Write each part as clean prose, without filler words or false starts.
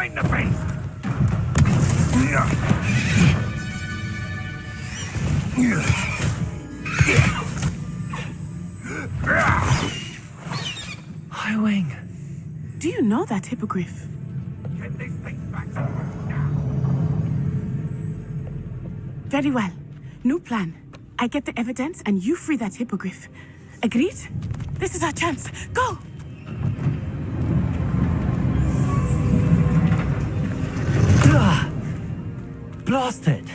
Find the beast! Highwing. Do you know that hippogriff? Get this thing back. Very well. New plan. I get the evidence and you free that hippogriff. Agreed? This is our chance. Go! Blasted.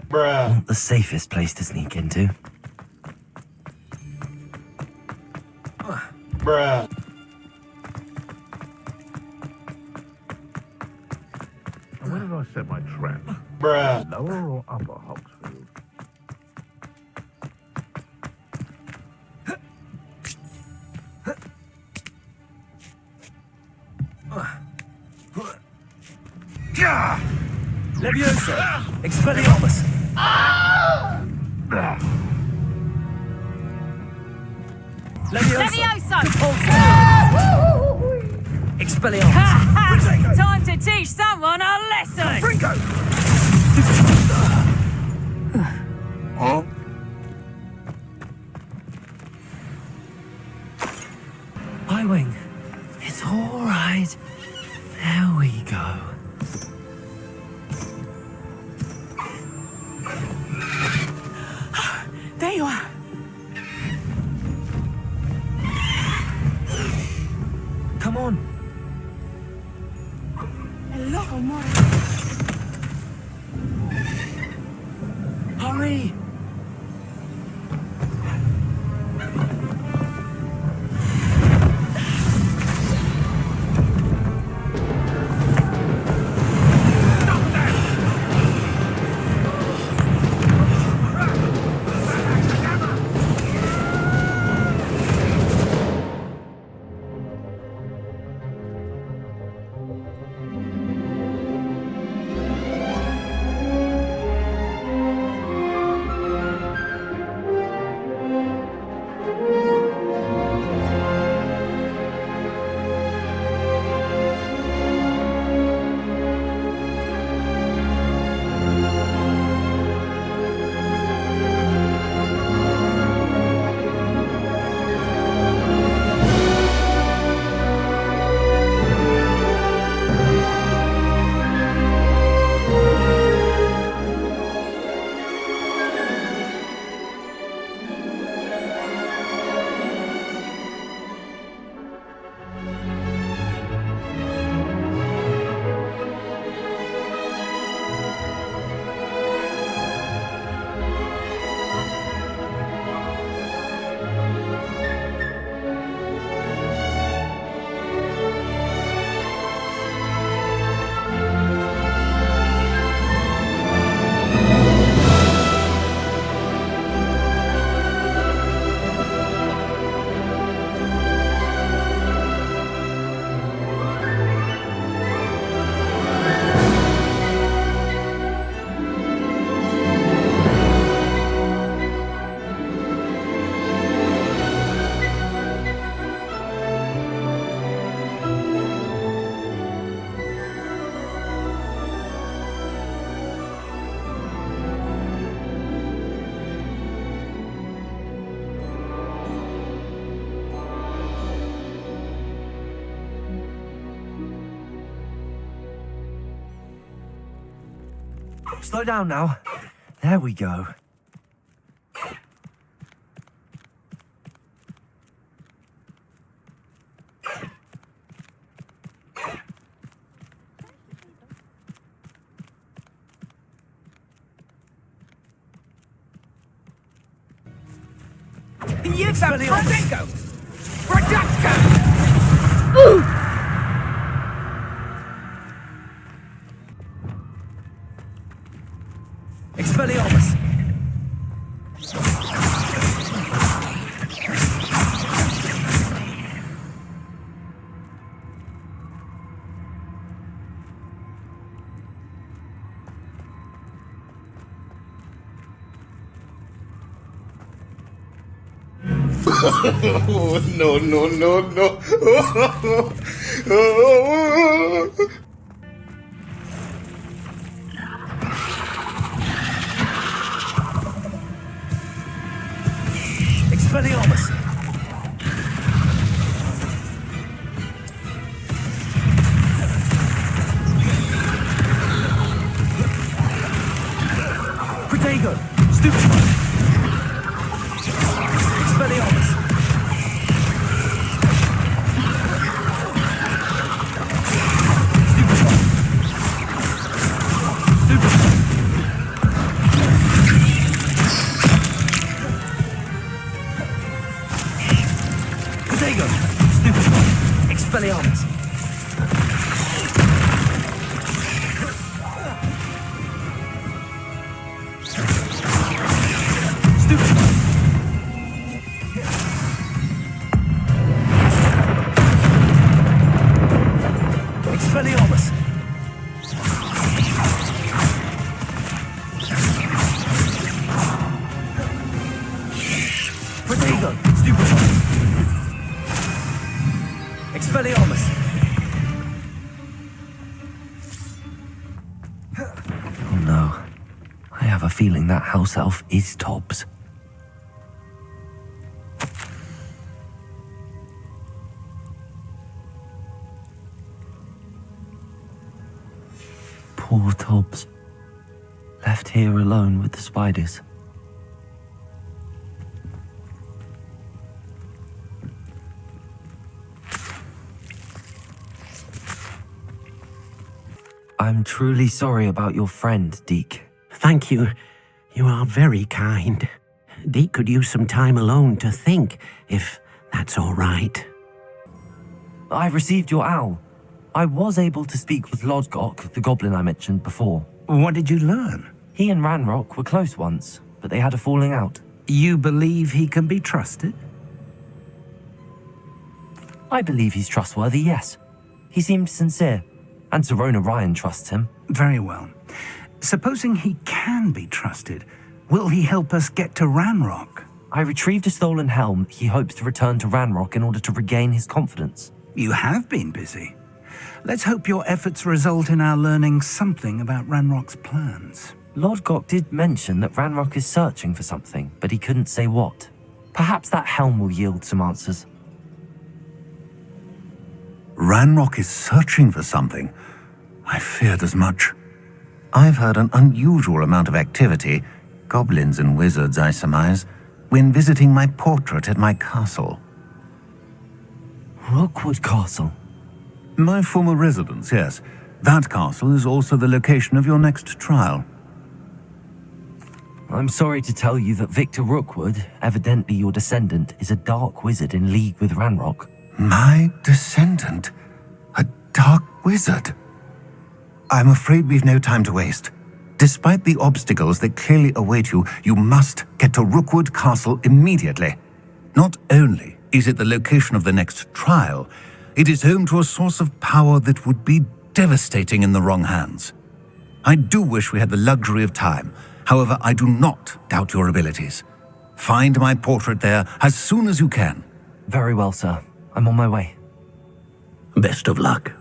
Bruh. Not the safest place to sneak into. Bruh. Where did I set my trap? Bruh. Lower or upper Hogsfield? Levioso! Expelliarmus! Levioso! Compulso! Expelliarmus! Time to teach someone a lesson! Bringo! Huh? Highwing. It's all right. There we go. There you are. Come on. Hello, amore. Hurry! Slow down now. There we go. Use that Bringo! Production! Expelliarmus! No, no, no, no. Expelliarmus! Protego! Stupefy! Expelliarmus! Stupefy! Stupefy! Protego! Stupefy! Expelliarmus! Expelliarmus! Protego! Stupefy! Expelliarmus! Oh no. I have a feeling that house elf is Tobbs. Poor Tobbs. Left here alone with the spiders. I'm truly sorry about your friend, Deke. Thank you. You are very kind. Deke could use some time alone to think, if that's all right. I received your owl. I was able to speak with Lodgok, the goblin I mentioned before. What did you learn? He and Ranrock were close once, but they had a falling out. You believe he can be trusted? I believe he's trustworthy, yes. He seemed sincere, and Serona Ryan trusts him. Very well. Supposing he can be trusted, will he help us get to Ranrock? I retrieved a stolen helm he hopes to return to Ranrock in order to regain his confidence. You have been busy. Let's hope your efforts result in our learning something about Ranrock's plans. Lodgok did mention that Ranrock is searching for something, but he couldn't say what. Perhaps that helm will yield some answers. Ranrock is searching for something. I feared as much. I've heard an unusual amount of activity, goblins and wizards, I surmise, when visiting my portrait at my castle. Rookwood Castle. My former residence, yes. That castle is also the location of your next trial. I'm sorry to tell you that Victor Rookwood, evidently your descendant, is a dark wizard in league with Ranrock. My descendant? A dark wizard? I'm afraid we've no time to waste. Despite the obstacles that clearly await you, you must get to Rookwood Castle immediately. Not only is it the location of the next trial, it is home to a source of power that would be devastating in the wrong hands. I do wish we had the luxury of time. However, I do not doubt your abilities. Find my portrait there as soon as you can. Very well, sir. I'm on my way. Best of luck.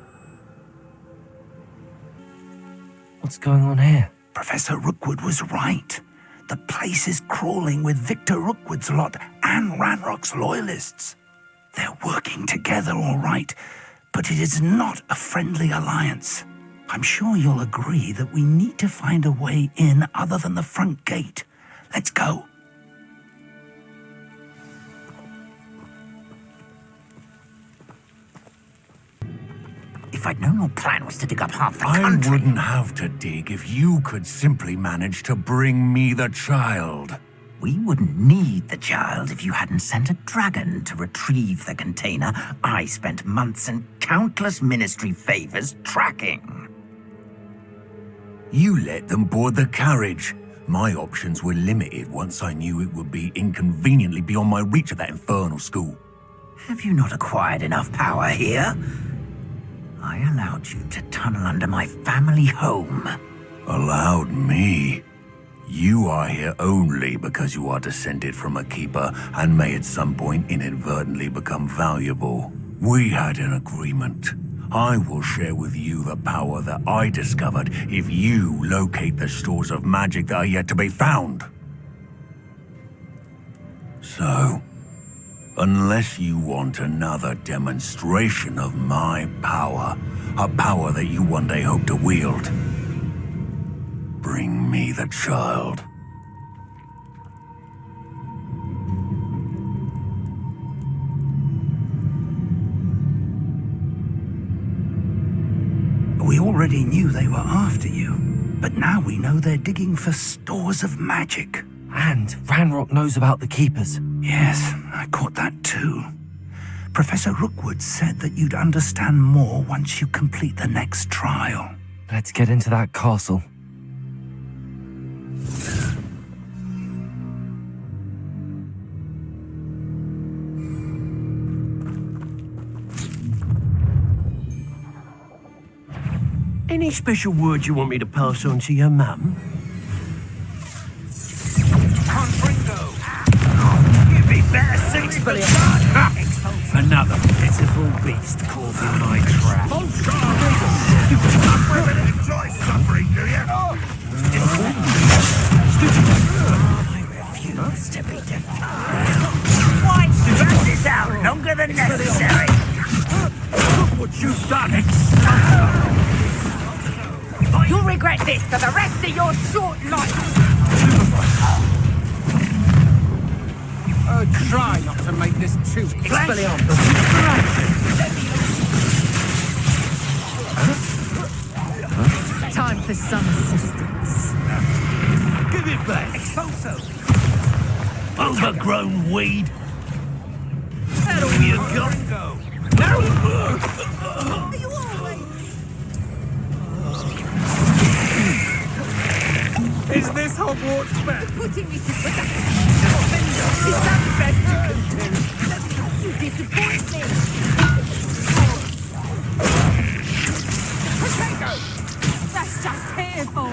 What's going on here? Professor Rookwood was right. The place is crawling with Victor Rookwood's lot and Ranrock's loyalists. They're working together all right, but it is not a friendly alliance. I'm sure you'll agree that we need to find a way in other than the front gate. Let's go. If I'd known your plan was to dig up half the I country... wouldn't have to dig if you could simply manage to bring me the child. We wouldn't need the child if you hadn't sent a dragon to retrieve the container I spent months and countless ministry favors tracking. You let them board the carriage. My options were limited once I knew it would be inconveniently beyond my reach at that infernal school. Have you not acquired enough power here? I allowed you to tunnel under my family home. Allowed me? You are here only because you are descended from a keeper and may at some point inadvertently become valuable. We had an agreement. I will share with you the power that I discovered if you locate the stores of magic that are yet to be found. So, unless you want another demonstration of my power, a power that you one day hope to wield, bring me the child. We already knew they were after you, but now we know they're digging for stores of magic. And Ranrock knows about the Keepers. Yes, I caught that too. Professor Rookwood said that you'd understand more once you complete the next trial. Let's get into that castle. Any special words you want me to pass on to your mum? You'd be better suited for Another pitiful beast caught in my trap. Enjoy suffering, do you? I refuse to be defeated. Why drag this out longer than necessary? Look what you've done! You'll regret this for the rest of your short life. Try not to make this too Time for some assistance. Give it back! Overgrown weed! That all you got? Is this Hogwarts bad? Putting me to production. Is that the best you can do? You disappoint me. Potato! That's just fearful.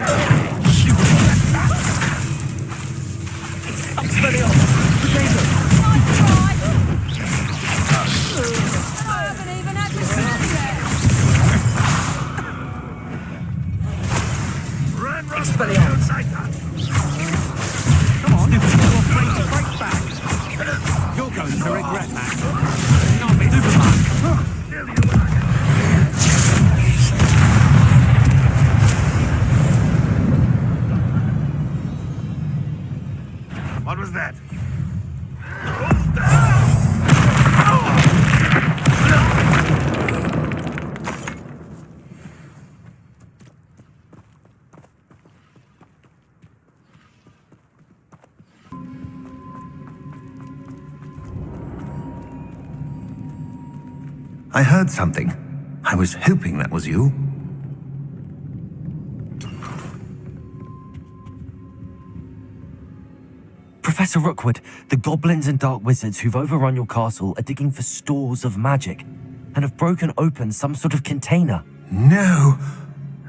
I haven't even had the sun yet. Come on, you're afraid to break back. You're going to regret that. Not me. What was that? I heard something. I was hoping that was you. Professor Rookwood, the goblins and dark wizards who've overrun your castle are digging for stores of magic and have broken open some sort of container. No!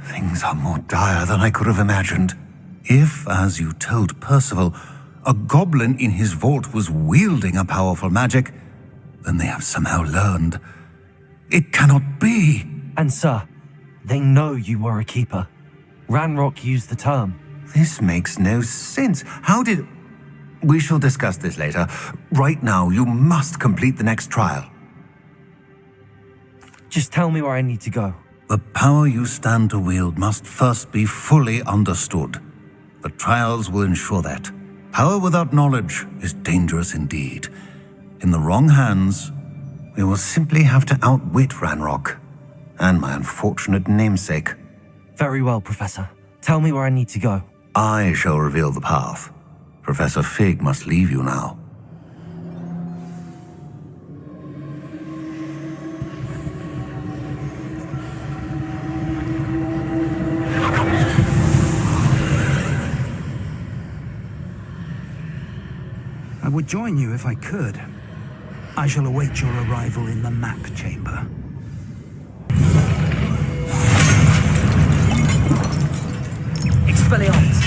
Things are more dire than I could have imagined. If, as you told Percival, a goblin in his vault was wielding a powerful magic, then they have somehow learned. It cannot be! And sir, they know you were a keeper. Ranrock used the term. This makes no sense. How did... We shall discuss this later. Right now, you must complete the next trial. Just tell me where I need to go. The power you stand to wield must first be fully understood. The trials will ensure that. Power without knowledge is dangerous indeed. In the wrong hands, we will simply have to outwit Ranrock and my unfortunate namesake. Very well, Professor. Tell me where I need to go. I shall reveal the path. Professor Fig must leave you now. I would join you if I could. I shall await your arrival in the map chamber. Expelliarmus.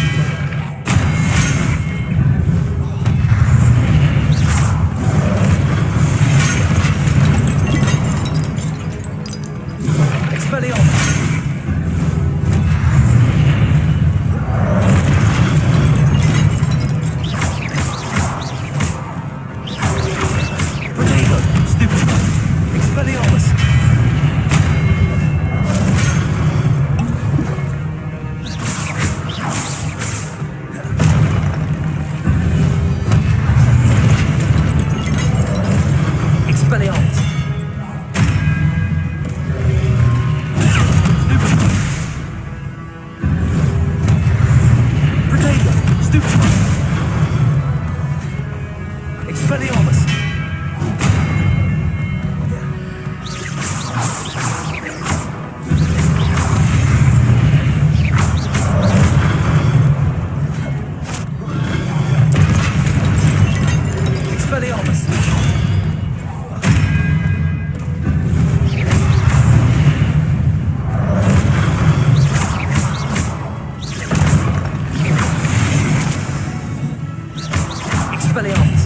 Expelliarmus!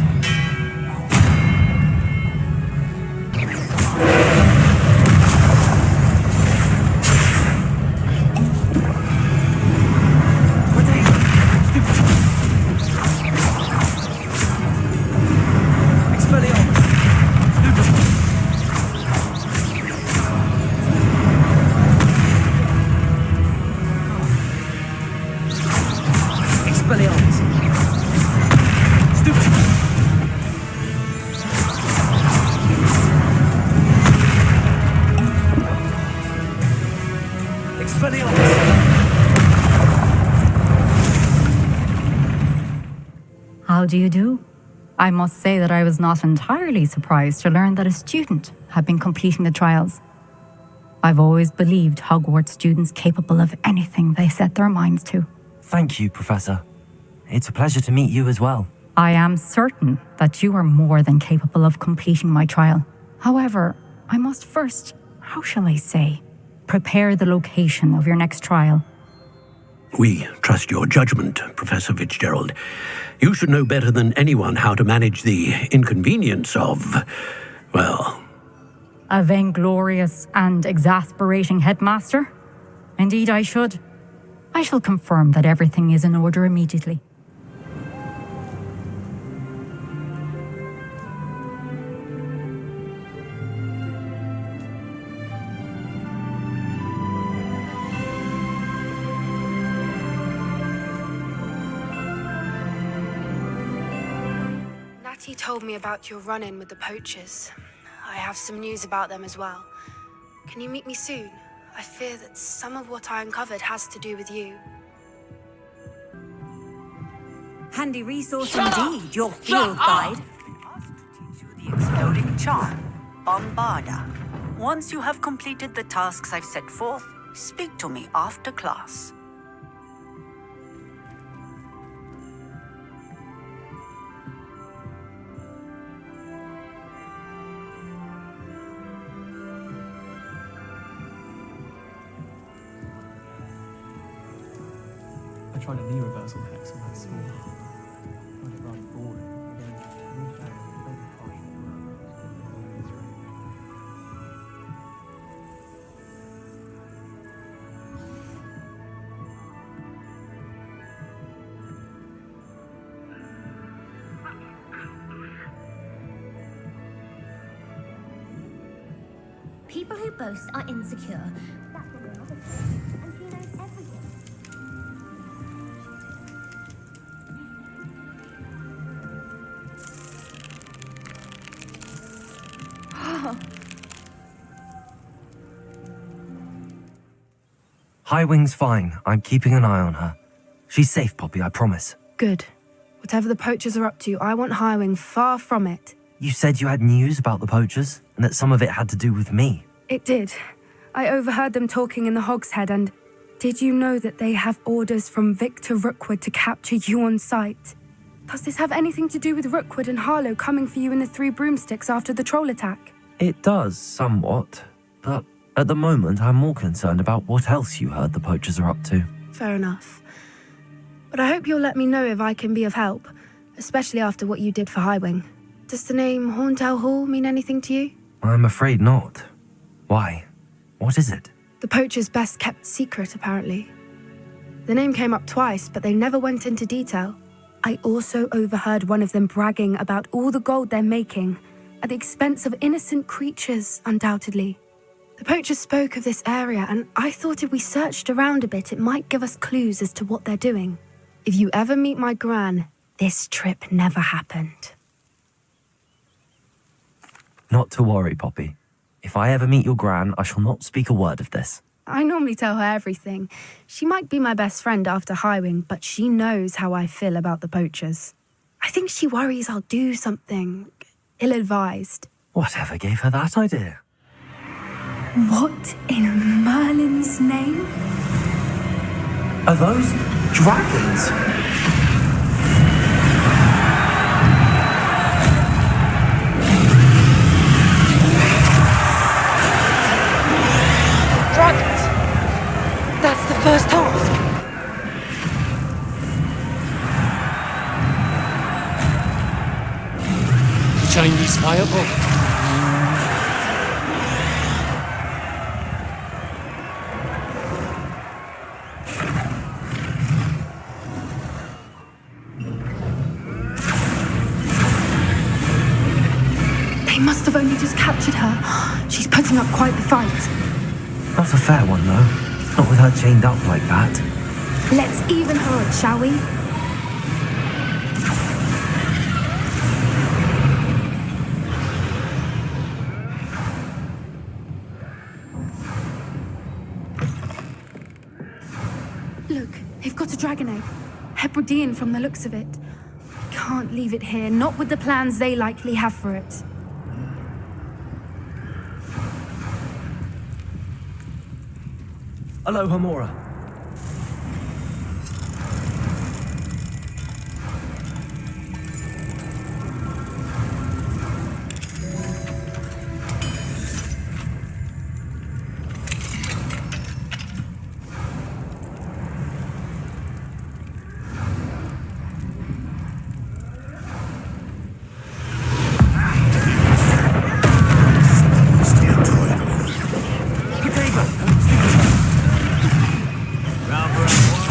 How do you do? I must say that I was not entirely surprised to learn that a student had been completing the trials. I've always believed Hogwarts students capable of anything they set their minds to. Thank you, Professor. It's a pleasure to meet you as well. I am certain that you are more than capable of completing my trial. However, I must first, how shall I say, prepare the location of your next trial. We trust your judgment, Professor Fitzgerald. You should know better than anyone how to manage the inconvenience of, well... A vainglorious and exasperating headmaster? Indeed I should. I shall confirm that everything is in order immediately. Natty told me about your run-in with the poachers. I have some news about them as well. Can you meet me soon? I fear that some of what I uncovered has to do with you. Handy resource indeed, your field guide. Teach you the exploding charm, Bombarda. Once you have completed the tasks I've set forth, speak to me after class. I tried a knee reversal hex and I swore. I find it rather boring. Move down, very partial. People who boast are insecure. That's what we're not afraid. And she knows everything. Highwing's fine. I'm keeping an eye on her. She's safe, Poppy, I promise. Good. Whatever the poachers are up to, I want Highwing far from it. You said you had news about the poachers, and that some of it had to do with me. It did. I overheard them talking in the Hogshead, and did you know that they have orders from Victor Rookwood to capture you on sight? Does this have anything to do with Rookwood and Harlow coming for you in the Three Broomsticks after the troll attack? It does, somewhat. But at the moment, I'm more concerned about what else you heard the poachers are up to. Fair enough. But I hope you'll let me know if I can be of help, especially after what you did for Highwing. Does the name Horntail Hall mean anything to you? I'm afraid not. Why? What is it? The poachers' best kept secret, apparently. The name came up twice, but they never went into detail. I also overheard one of them bragging about all the gold they're making, at the expense of innocent creatures, undoubtedly. The poachers spoke of this area, and I thought if we searched around a bit, it might give us clues as to what they're doing. If you ever meet my Gran, this trip never happened. Not to worry, Poppy. If I ever meet your Gran, I shall not speak a word of this. I normally tell her everything. She might be my best friend after Highwing, but she knows how I feel about the poachers. I think she worries I'll do something ill-advised. Whatever gave her that idea? What in Merlin's name? Are those dragons? Dragons! That's the first task! Chinese fireball. They must have only just captured her. She's putting up quite the fight. Not a fair one, though. Not with her chained up like that. Let's even her odds, shall we? Look, they've got a dragon egg. Hebridean from the looks of it. We can't leave it here, not with the plans they likely have for it. Aloha, Mora.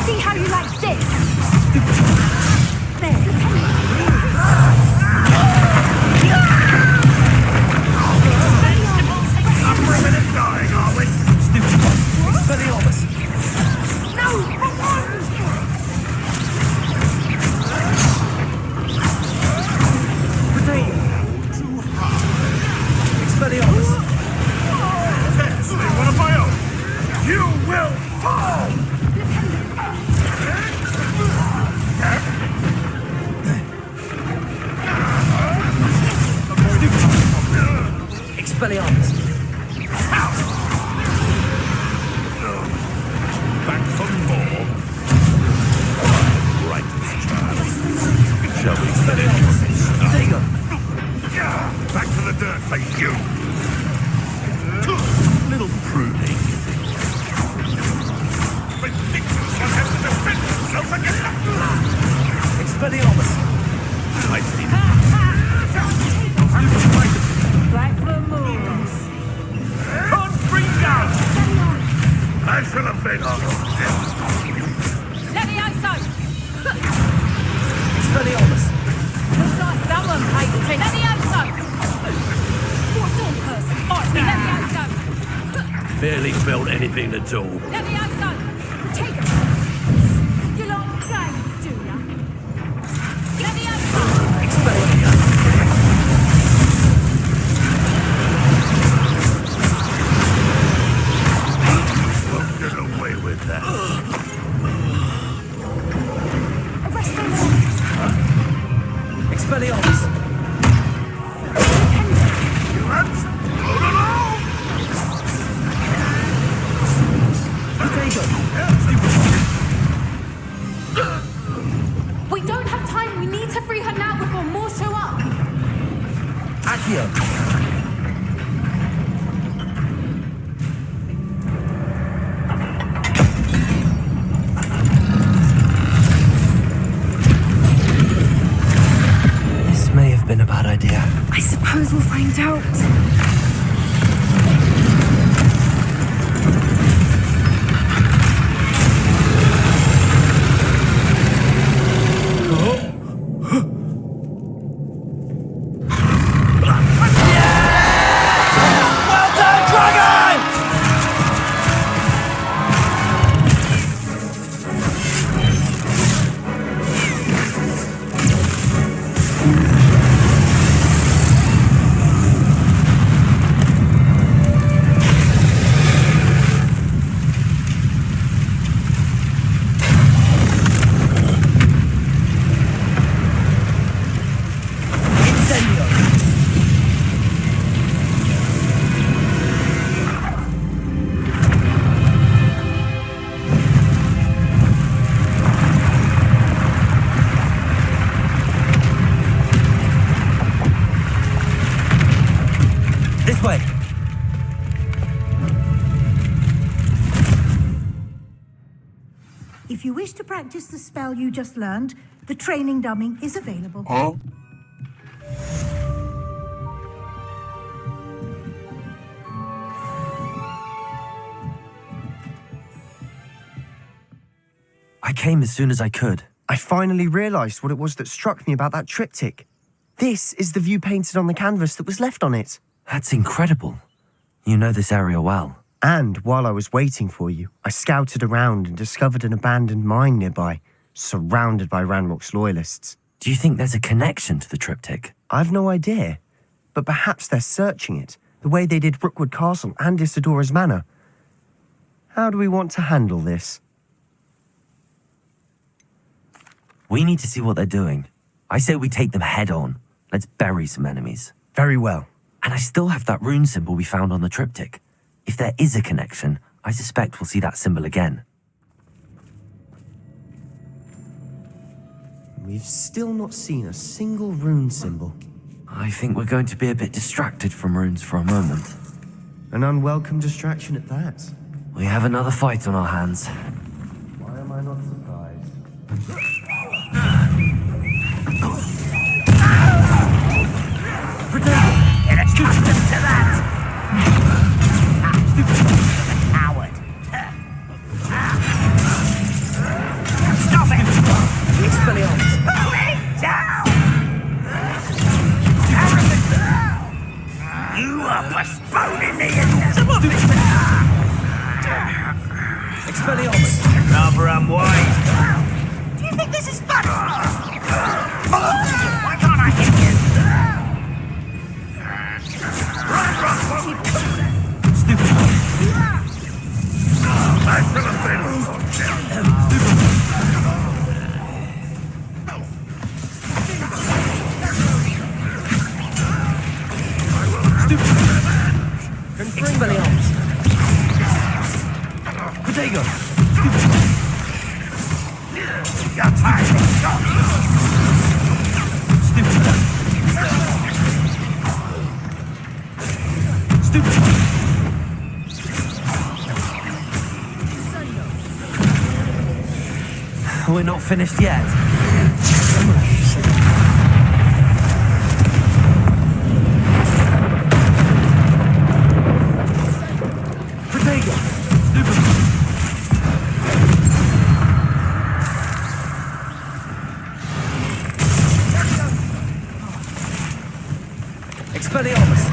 See how you like this? You will fall! Expelliarmus. Back for more? Right, child. Shall we set it? There you go. Back to the dirt for you! Little pruning. Ridiculous! One has to defend himself against that! Expelliarmus. I see. Back for moves. Can't bring down! I shall have been on death. Levioso! Expelliarmus. Looks like someone paid attention. Levioso! What's on person? Levioso! Barely felt anything at all. Levioso! Protego! You like games, do ya? Levioso! Expelliarmus. Won't get away with that. Expelliarmus. Lads, load along! We don't have time. We need to free her now before more show up. Accio. This may have been a bad idea. I suppose we'll find out. This way. If you wish to practice the spell you just learned, the training dummy is available. Huh? I came as soon as I could. I finally realized what it was that struck me about that triptych. This is the view painted on the canvas that was left on it. That's incredible. You know this area well. And while I was waiting for you, I scouted around and discovered an abandoned mine nearby, surrounded by Ranrock's loyalists. Do you think there's a connection to the triptych? I've no idea, but perhaps they're searching it, the way they did Rookwood Castle and Isidora's Manor. How do we want to handle this? We need to see what they're doing. I say we take them head on. Let's bury some enemies. Very well. And I still have that rune symbol we found on the triptych. If there is a connection, I suspect we'll see that symbol again. We've still not seen a single rune symbol. I think we're going to be a bit distracted from runes for a moment. An unwelcome distraction at that. We have another fight on our hands. Why am I not surprised? Get accustomed to that! Coward! Stop it! Expelliarmus! Pull it down! You are postponing the inevitable! Expelliarmus! Rather unwise. Do you think this is fun? Why can't I hit you? Expelliarmus! Potato! We're not finished yet. Potato! Expelliarmus!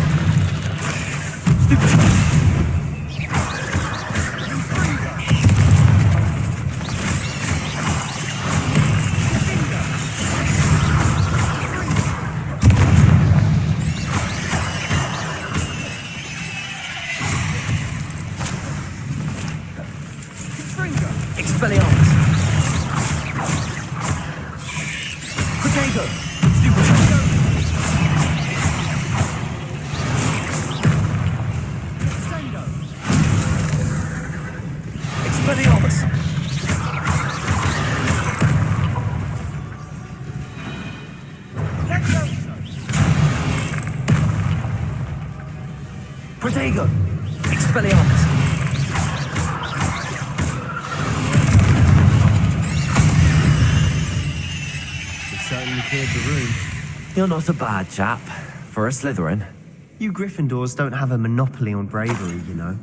Expelliarmus! Potato! Expelliarmus! Potato! Expelliarmus! Certainly cleared the room. You're not a bad chap. For a Slytherin. You Gryffindors don't have a monopoly on bravery, you know.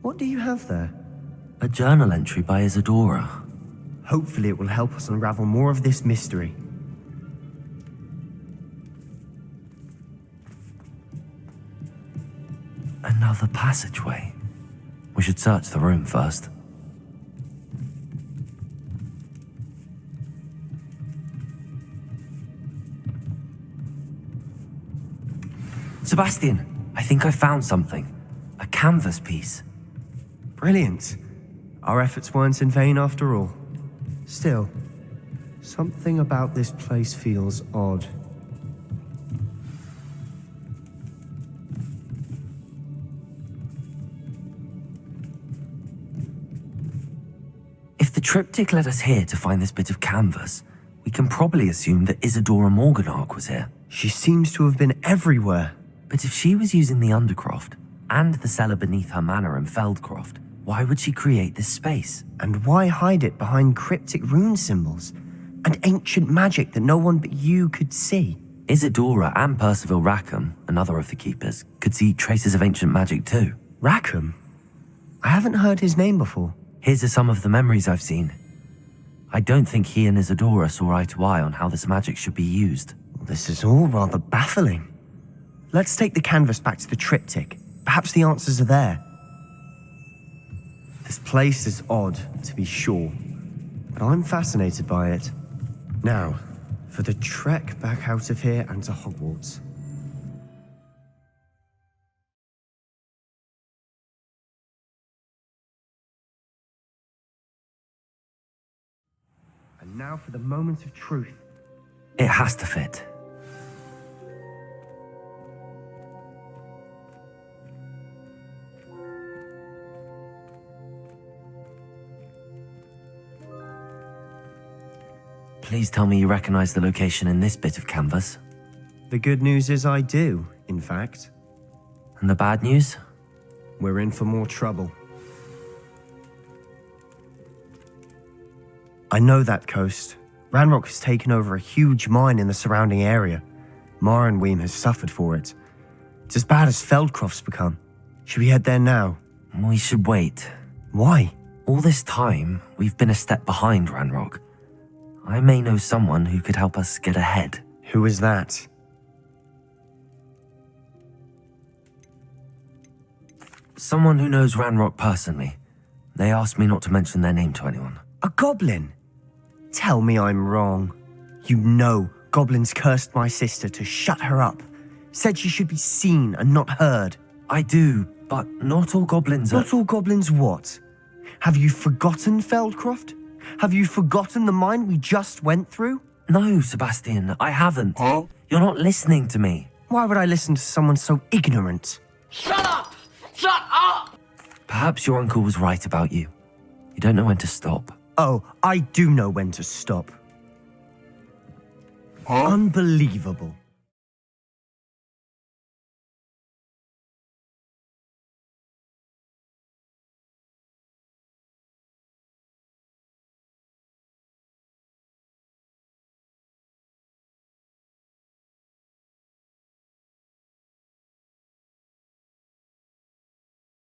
What do you have there? A journal entry by Isadora. Hopefully it will help us unravel more of this mystery. Another passageway. We should search the room first. Sebastian, I think I found something. A canvas piece. Brilliant. Our efforts weren't in vain after all. Still, something about this place feels odd. If the triptych led us here to find this bit of canvas, we can probably assume that Isadora Morganach was here. She seems to have been everywhere. But if she was using the Undercroft and the cellar beneath her manor in Feldcroft, why would she create this space? And why hide it behind cryptic rune symbols? and ancient magic that no one but you could see. Isadora and Percival Rackham, another of the keepers, could see traces of ancient magic too. Rackham? I haven't heard his name before. Here's are some of the memories I've seen. I don't think he and Isadora saw eye to eye on how this magic should be used. This is all rather baffling. Let's take the canvas back to the triptych. Perhaps the answers are there. This place is odd, to be sure, but I'm fascinated by it. Now, for the trek back out of here and to Hogwarts. And now for the moment of truth. It has to fit. Please tell me you recognize the location in this bit of canvas. The good news is I do, in fact. And the bad news? We're in for more trouble. I know that coast. Ranrock has taken over a huge mine in the surrounding area. Mornweem has suffered for it. It's as bad as Feldcroft's become. Should we head there now? We should wait. Why? All this time, we've been a step behind Ranrock. I may know someone who could help us get ahead. Who is that? Someone who knows Ranrock personally. They asked me not to mention their name to anyone. A goblin? Tell me I'm wrong. You know goblins cursed my sister to shut her up. Said she should be seen and not heard. I do, but not all goblins are... Not all goblins what? Have you forgotten Feldcroft? Have you forgotten the mine we just went through? No, Sebastian, I haven't. Huh? You're not listening to me. Why would I listen to someone so ignorant? Shut up! Shut up! Perhaps your uncle was right about you. You don't know when to stop. Oh, I do know when to stop. Huh? Unbelievable.